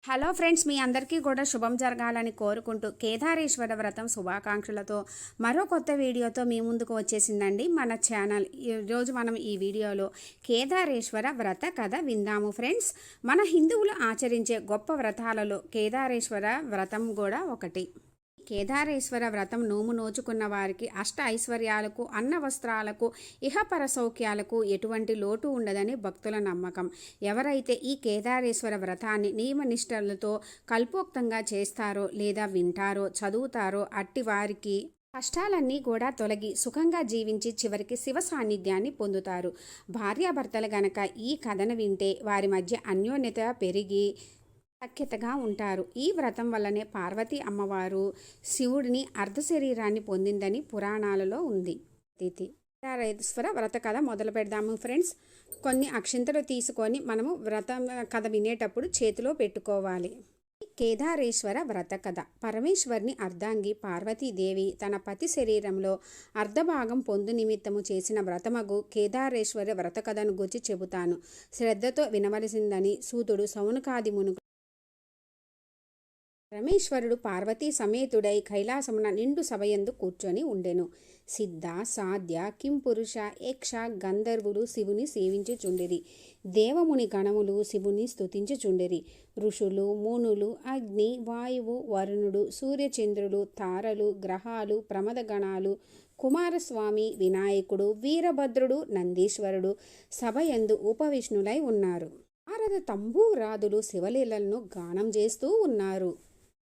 Hello friends, మీ అందరికీ కూడా శుభం జరగాలని కోరుకుంటూ కేదారేశ్వర వ్రతం శుభాకాంక్షలతో మరో కొత్త వీడియోతో మీ ముందుకు వచ్చేసిందండి మన ఛానల్. ఈరోజు మనం ఈ వీడియోలో కేదారేశ్వర వ్రత కథ విందాము ఫ్రెండ్స్. మన హిందువులు ఆచరించే గొప్ప వ్రతాలలో కేదారేశ్వర వ్రతం కూడా ఒకటి. కేదారేశ్వర వ్రతం నోము నోచుకున్న వారికి అష్ట ఐశ్వర్యాలకు, అన్న వస్త్రాలకు, ఇహపర సౌఖ్యాలకు ఎటువంటి లోటు ఉండదని భక్తుల నమ్మకం. ఎవరైతే ఈ కేదారేశ్వర వ్రతాన్ని నియమనిష్టలతో కల్పోక్తంగా చేస్తారో లేదా వింటారో చదువుతారో అట్టి వారికి కష్టాలన్నీ కూడా తొలగి సుఖంగా జీవించి చివరికి శివ సాన్నిధ్యాన్ని పొందుతారు. భార్యాభర్తలు గనక ఈ కథను వింటే వారి మధ్య అన్యోన్యత పెరిగి సఖ్యతగా ఉంటారు. ఈ వ్రతం వల్లనే పార్వతీ అమ్మవారు శివుడిని అర్ధ శరీరాన్ని పొందిందని పురాణాలలో ఉంది. కేదారేశ్వర వ్రత కథ మొదలు పెడదాము ఫ్రెండ్స్. కొన్ని అక్షింతలు తీసుకొని మనము వ్రతం కథ వినేటప్పుడు చేతిలో పెట్టుకోవాలి. కేదారేశ్వర వ్రత కథ. పరమేశ్వరుని అర్ధాంగి పార్వతీదేవి తన పతి శరీరంలో అర్ధభాగం పొందు నిమిత్తము చేసిన వ్రతమగు కేదారేశ్వర వ్రత కథను గురించి చెబుతాను. శ్రద్ధతో వినవలసిందని సూతుడు సౌనకాది మునుగు పరమేశ్వరుడు పార్వతీ సమేతుడై కైలాసమున నిండు సభయందు కూర్చొని ఉండెను. సిద్ధ, సాధ్య, కింపురుష, యక్ష, గంధర్వులు శివుని సేవించుచుండిరి. దేవముని గణములు శివుని స్తుతించుచుండిరి. ఋషులు, మునులు, అగ్ని, వాయువు, వరుణుడు, సూర్యచంద్రులు, తారలు, గ్రహాలు, ప్రమదగణాలు, కుమారస్వామి, వినాయకుడు, వీరభద్రుడు, నందీశ్వరుడు సభయందు ఉపవిష్ణులై ఉన్నారు. నారద తంబూరాదులు శివలీలలను గానం చేస్తూ ఉన్నారు.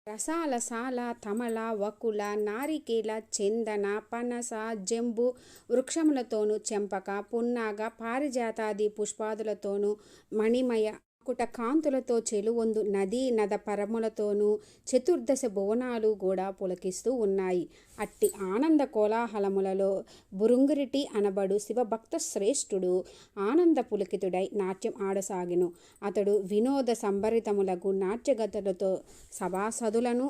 రసాల, సాల, తమల, వకుల, నారికేల, చందన, పనస, జంబు వృక్షములతోనూ, చెంపక, పున్నాగ, పారిజాతాది పుష్పాదులతోనూ, మణిమయ కుట కాంతులతో చెలువొందు నదీ నద పరములతోనూ చతుర్దశ భువనాలు కూడా పులకిస్తూ ఉన్నాయి. అట్టి ఆనంద కోలాహలములలో బురుంగిరిటి అనబడు శివభక్త శ్రేష్ఠుడు ఆనంద పులకితుడై నాట్యం ఆడసాగెను. అతడు వినోద సంభరితములకు నాట్యగతులతో సభాసదులను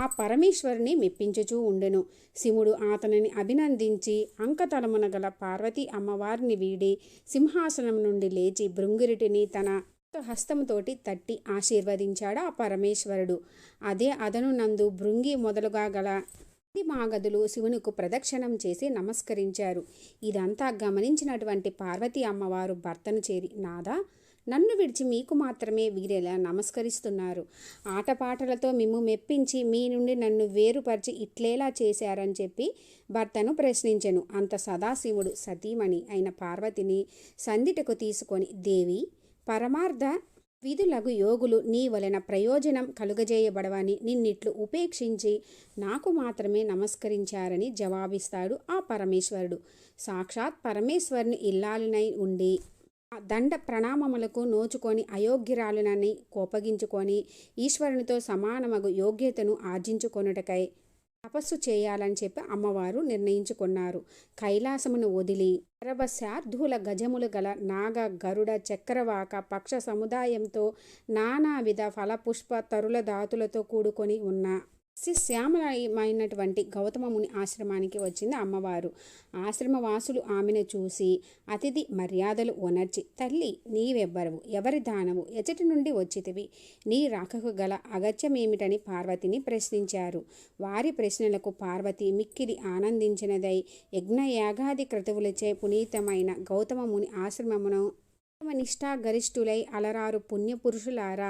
ఆ పరమేశ్వరుని మెప్పించుచూ ఉండెను. శివుడు అతనిని అభినందించి అంకతలమున గల పార్వతీ అమ్మవారిని వీడి సింహాసనం నుండి లేచి భృంగిరిటిని తన హస్తముతోటి తట్టి ఆశీర్వదించాడు ఆ పరమేశ్వరుడు. అదే అదనునందు భృంగి మొదలుగా గల మాగదులు శివునికి ప్రదక్షిణం చేసి నమస్కరించారు. ఇదంతా గమనించినటువంటి పార్వతీ అమ్మవారు భర్తను చేరి, నాదా, నన్ను విడిచి మీకు మాత్రమే వీరేలా నమస్కరిస్తున్నారు? ఆటపాటలతో మిమ్ము మెప్పించి మీ నుండి నన్ను వేరుపరిచి ఇట్లేలా చేశారని చెప్పి భర్తను ప్రశ్నించెను. అంత సదాశివుడు సతీమణి అయిన పార్వతిని సందిటకు తీసుకొని, దేవి, పరమార్థ విధులగు యోగులు నీ వలన ప్రయోజనం కలుగజేయబడవని నిన్నిట్లు ఉపేక్షించి నాకు మాత్రమే నమస్కరించారని జవాబిస్తాడు ఆ పరమేశ్వరుడు. సాక్షాత్ పరమేశ్వరుని ఇల్లాలినై ఉండి దండ ప్రణామములకు నోచుకొని అయోగ్యురాలునని కోపగించుకొని ఈశ్వరునితో సమానమగు యోగ్యతను ఆర్జించుకొనుటకై తపస్సు చేయాలని చెప్పి అమ్మవారు నిర్ణయించుకున్నారు. కైలాసమును వదిలి పరభశార్ధుల గజములు గల నాగ, గరుడ, చక్రవాక పక్ష సముదాయంతో నానావిధ ఫలపుష్ప తరుల దాతులతో కూడుకొని ఉన్న శ్యామలమైనటువంటి గౌతమముని ఆశ్రమానికి వచ్చింది అమ్మవారు. ఆశ్రమవాసులు ఆమెను చూసి అతిథి మర్యాదలు ఒనర్చి, తల్లి, నీవెవ్వరవు, ఎవరి దానవు, ఎచటి నుండి వచ్చితివి, నీ రాకకు గల అగత్యమేమిటని పార్వతిని ప్రశ్నించారు. వారి ప్రశ్నలకు పార్వతి మిక్కిలి ఆనందించినదై యజ్ఞయాగాది క్రతువులచే పునీతమైన గౌతమముని ఆశ్రమమును నిష్టా గరిష్ఠులై అలరారు పుణ్యపురుషులారా,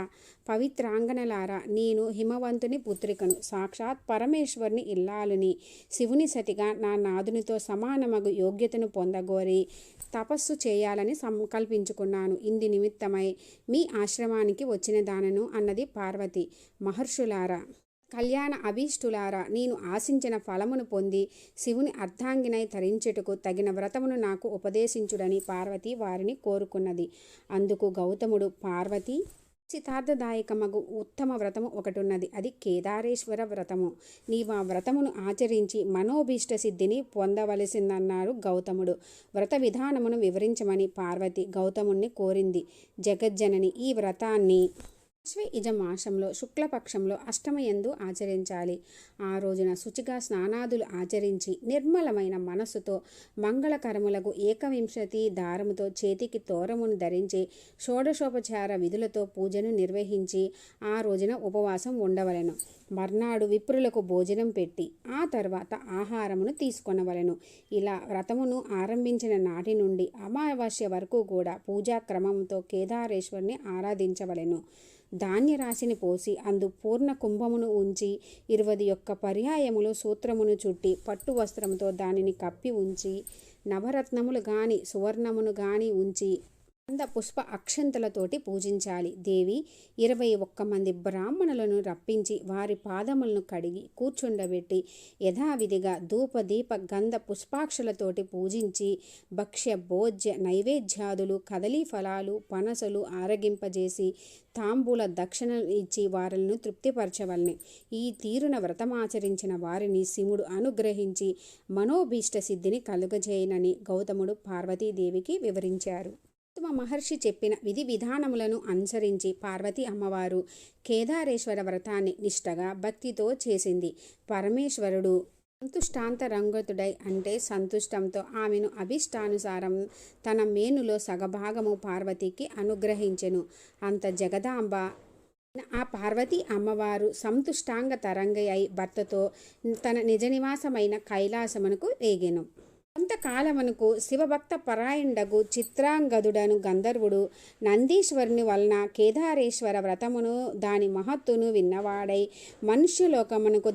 పవిత్రాంగనలారా, నేను హిమవంతుని పుత్రికను, సాక్షాత్ పరమేశ్వరుని ఇల్లాలుని, శివుని సతిగా నా నాదునితో సమానమగు యోగ్యతను పొందగోరి తపస్సు చేయాలని సంకల్పించుకున్నాను. ఇంది నిమిత్తమై మీ ఆశ్రమానికి వచ్చిన దానను అన్నది పార్వతి. మహర్షులారా, కళ్యాణ అభీష్టులారా, నేను ఆశించిన ఫలమును పొంది శివుని అర్ధాంగినై తరించుటకు తగిన వ్రతమును నాకు ఉపదేశించుడని పార్వతి వారిని కోరుకున్నది. అందుకు గౌతముడు, పార్వతి, చితార్థదాయకమగు ఉత్తమ వ్రతము ఒకటున్నది. అది కేదారేశ్వర వ్రతము. నీవు ఆ వ్రతమును ఆచరించి మనోభీష్ట సిద్ధిని పొందవలసిందన్నాడు గౌతముడు. వ్రత విధానమును వివరించమని పార్వతి గౌతముణ్ణి కోరింది. జగజ్జనని ఈ వ్రతాన్ని మాసంలో శుక్లపక్షంలో అష్టమయందు ఆచరించాలి. ఆ రోజున శుచిగా స్నానాదులు ఆచరించి నిర్మలమైన మనస్సుతో మంగళకరములకు ఏకవింశతి దారముతో చేతికి తోరమును ధరించి షోడశోపచార విధులతో పూజను నిర్వహించి ఆ రోజున ఉపవాసం ఉండవలెను. మర్నాడు విప్రులకు భోజనం పెట్టి ఆ తర్వాత ఆహారమును తీసుకొనవలెను. ఇలా వ్రతమును ఆరంభించిన నాటి నుండి అమావాస్య వరకు కూడా పూజాక్రమంతో కేదారేశ్వరుని ఆరాధించవలెను. ధాన్యరాశిని పోసి అందు పూర్ణ కుంభమును ఉంచి 21 పర్యాయములు సూత్రమును చుట్టి పట్టు వస్త్రంతో దానిని కప్పి ఉంచి నవరత్నములు గాని సువర్ణమును గాని ఉంచి పుష్ప అక్షంతలతోటి పూజించాలి. దేవి 21 మంది బ్రాహ్మణులను రప్పించి వారి పాదములను కడిగి కూర్చుండబెట్టి యథావిధిగా ధూప దీప గంధ పుష్పాక్షలతోటి పూజించి భక్ష్య భోజ్య నైవేద్యాదులు కదలీ ఫలాలు పనసలు ఆరగింపజేసి తాంబూల దక్షిణలు ఇచ్చి వారిని తృప్తిపరచవలెను. ఈ తీరున వ్రతమాచరించిన వారిని శివుడు అనుగ్రహించి మనోభీష్ట సిద్ధిని కలుగజేయనని గౌతముడు పార్వతీదేవికి వివరించారు. మహర్షి చెప్పిన విధి విధానములను అనుసరించి పార్వతీ అమ్మవారు కేదారేశ్వర వ్రతాన్ని నిష్టగా భక్తితో చేసింది. పరమేశ్వరుడు సంతుష్టాంతరంగతుడై అంటే సంతుష్టంతో ఆమెను అభిష్టానుసారం తన మేనులో సగభాగము పార్వతికి అనుగ్రహించెను. అంత జగదాంబ ఆ పార్వతీ అమ్మవారు సంతుష్టాంగ తరంగై భర్తతో తన నిజ నివాసమైన కైలాసమునకు వేగెను. కొంతకాలమునకు శివభక్త పరాయణుడగు చిత్రాంగదుడను గంధర్వుడు నందీశ్వరుని వలన కేదారేశ్వర వ్రతమును దాని మహత్తును విన్నవాడై మనుష్యలోకమునకు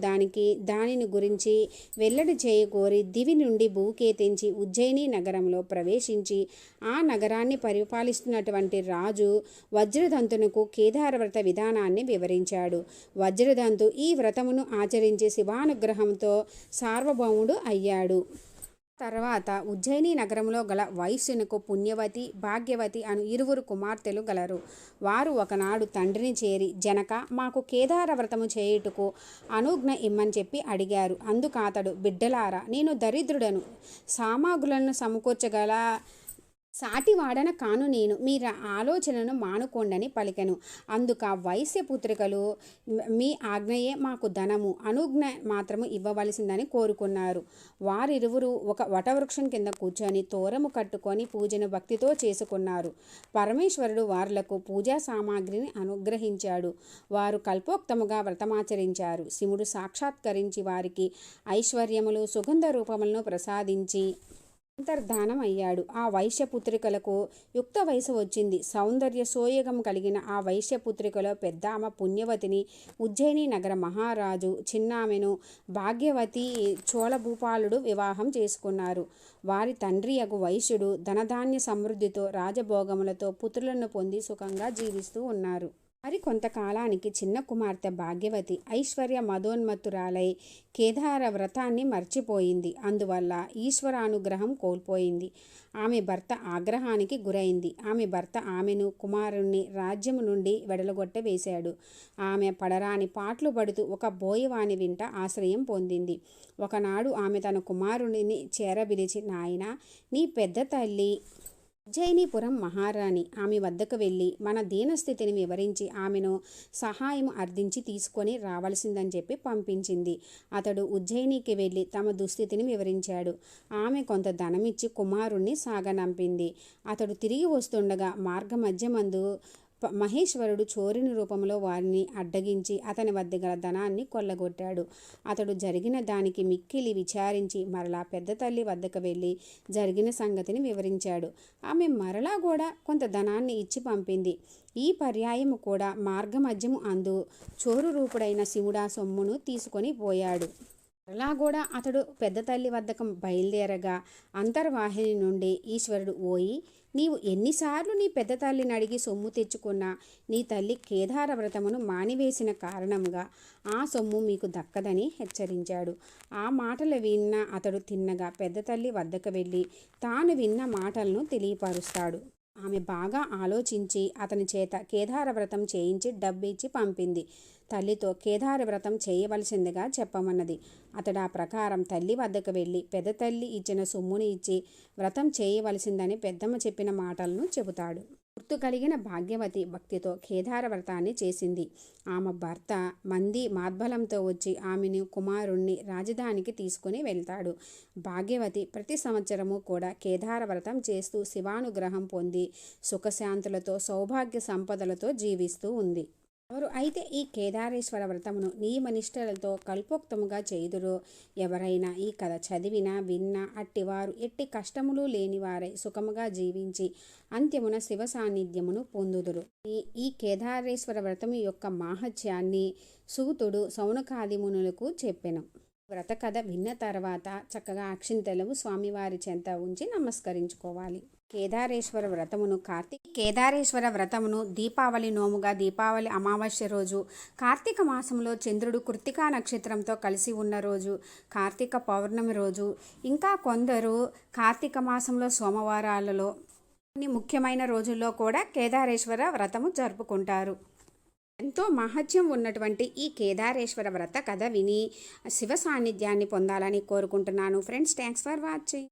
దానిని గురించి వెల్లడి చేయగోరి దివి నుండి భూకేతించి ఉజ్జయిని నగరంలో ప్రవేశించి ఆ నగరాన్ని పరిపాలిస్తున్నటువంటి రాజు వజ్రదంతునకు కేదార వ్రత విధానాన్ని వివరించాడు. వజ్రదంతు ఈ వ్రతమును ఆచరించి శివానుగ్రహంతో సార్వభౌముడు అయ్యాడు. తర్వాత ఉజ్జయిని నగరంలో గల వైశ్యునకు పుణ్యవతి భాగ్యవతి అను 2 కుమార్తెలు గలరు. వారు ఒకనాడు తండ్రిని చేరి జనక మాకు కేదార వ్రతము చేయుటకు అనుజ్ఞ ఇమ్మని చెప్పి అడిగారు. అందుకాతడు బిడ్డలారా నేను దరిద్రుడను సామాగ్రులను సమకూర్చగల సాటివాడన కాను నేను మీరు ఆలోచనను మానుకోండని పలికెను. అందుక వైశ్యపుత్రికలు మీ ఆజ్ఞయే మాకు ధనము అనుజ్ఞ మాత్రము ఇవ్వవలసిందని కోరుకున్నారు. వారిరువురు ఒక వటవృక్షం కింద కూర్చొని తోరము కట్టుకొని పూజను భక్తితో చేసుకున్నారు. పరమేశ్వరుడు వారులకు పూజా సామాగ్రిని అనుగ్రహించాడు. వారు కల్పోక్తముగా వ్రతమాచరించారు. శివుడు సాక్షాత్కరించి వారికి ఐశ్వర్యములు సుగంధ రూపములను ప్రసాదించి అంతర్ధానం అయ్యాడు. ఆ వైశ్యపుత్రికలకు యుక్త వయసు వచ్చింది. సౌందర్య సోయగం కలిగిన ఆ వైశ్యపుత్రికలో పెద్ద ఆమె పుణ్యవతిని ఉజ్జయిని నగర మహారాజు చిన్నామెను భాగ్యవతి చోళభూపాలుడు వివాహం చేసుకున్నారు. వారి తండ్రి యగు వైశ్యుడు ధనధాన్య సమృద్ధితో రాజభోగములతో పుత్రులను పొంది సుఖంగా జీవిస్తూ ఉన్నారు. మరి కొంతకాలానికి చిన్న కుమార్తె భాగ్యవతి ఐశ్వర్య మదోన్మత్తురాలై కేదార వ్రతాన్ని మర్చిపోయింది. అందువల్ల ఈశ్వరానుగ్రహం కోల్పోయింది. ఆమె భర్త ఆగ్రహానికి గురైంది. ఆమె భర్త ఆమెను కుమారుణ్ణి రాజ్యము నుండి వెడలగొట్ట వేశాడు. ఆమె పడరాని పాట్లు పడుతూ ఒక బోయవాని వింట ఆశ్రయం పొందింది. ఒకనాడు ఆమె తన కుమారుడిని చేరబిలిచి నాయనా నీ పెద్ద తల్లి ఉజ్జయినీపురం మహారాణి ఆమె వద్దకు వెళ్ళి మన దీనస్థితిని వివరించి ఆమెను సహాయం అర్థించి తీసుకొని రావాల్సిందని చెప్పి పంపించింది. అతడు ఉజ్జయినికి వెళ్ళి తమ దుస్థితిని వివరించాడు. ఆమె కొంత ధనమిచ్చి కుమారుణ్ణి సాగనంపింది. అతడు తిరిగి వస్తుండగా మార్గమధ్యమందు మహేశ్వరుడు చోరుని రూపంలో వారిని అడ్డగించి అతని వద్ద గల ధనాన్ని కొల్లగొట్టాడు. అతడు జరిగిన దానికి మిక్కిలి విచారించి మరలా పెద్ద తల్లి వద్దకు వెళ్ళి జరిగిన సంగతిని వివరించాడు. ఆమె మరలా కూడా కొంత ధనాన్ని ఇచ్చి పంపింది. ఈ పర్యాయము కూడా మార్గమధ్యము అందు చోరు రూపుడైన శివుడా సొమ్మును తీసుకొని పోయాడు. మరలా కూడా అతడు పెద్ద తల్లి వద్దకు బయలుదేరగా అంతర్వాహిని నుండి ఈశ్వరుడు ఓయి నీవు ఎన్నిసార్లు నీ పెద్ద తల్లిని అడిగి సొమ్ము తెచ్చుకున్నా నీ తల్లి కేదార వ్రతమును మానివేసిన కారణంగా ఆ సొమ్ము మీకు దక్కదని హెచ్చరించాడు. ఆ మాటలు విన్న అతడు తిన్నగా పెద్ద తల్లి వద్దకు వెళ్ళి తాను విన్న మాటలను తెలియపరుస్తాడు. ఆమె బాగా ఆలోచించి అతని చేత కేదార వ్రతం చేయించి డబ్బిచ్చి పంపింది. తల్లితో కేదార వ్రతం చేయవలసిందిగా చెప్పమన్నది. అతడు ఆ ప్రకారం తల్లి వద్దకు వెళ్ళి పెద్ద తల్లి ఇచ్చిన సొమ్ముని ఇచ్చి వ్రతం చేయవలసిందని పెద్దమ్మ చెప్పిన మాటలను చెబుతాడు. గుర్తు కలిగిన భాగ్యవతి భక్తితో కేదార వ్రతాన్ని చేసింది. ఆమె భర్త మంది మార్బలంతో వచ్చి ఆమెను కుమారుణ్ణి రాజధానికి తీసుకుని వెళ్తాడు. భాగ్యవతి ప్రతి సంవత్సరము కూడా కేదార వ్రతం చేస్తూ శివానుగ్రహం పొంది సుఖశాంతులతో సౌభాగ్య సంపదలతో జీవిస్తూ ఉంది. ఎవరు అయితే ఈ కేదారేశ్వర వ్రతమును నియమనిష్టలతో కల్పోక్తముగా చేయుదురో, ఎవరైనా ఈ కథ చదివినా విన్నా అట్టివారు ఎట్టి కష్టములు లేనివారై సుఖముగా జీవించి అంత్యమున శివ సాన్నిధ్యమును పొందుదురు. ఈ కేదారేశ్వర వ్రతము యొక్క మాహత్యాన్ని సూతుడు సౌనకాది మునులకు చెప్పెను. వ్రత కథ విన్న తర్వాత చక్కగా అక్షింతలు స్వామివారి చెంత ఉంచి నమస్కరించుకోవాలి. కేదారేశ్వర వ్రతమును దీపావళి నోముగా దీపావళి అమావాస్య రోజు, కార్తీక మాసంలో చంద్రుడు కృత్తికా నక్షత్రంతో కలిసి ఉన్న రోజు, కార్తీక పౌర్ణమి రోజు, ఇంకా కొందరు కార్తీక మాసంలో సోమవారాలలో కొన్ని ముఖ్యమైన రోజుల్లో కూడా కేదారేశ్వర వ్రతము జరుపుకుంటారు. ఎంతో మహత్యం ఉన్నటువంటి ఈ కేదారేశ్వర వ్రత కథ విని శివ సాన్నిధ్యాన్ని పొందాలని కోరుకుంటున్నాను. Friends, thanks for watching.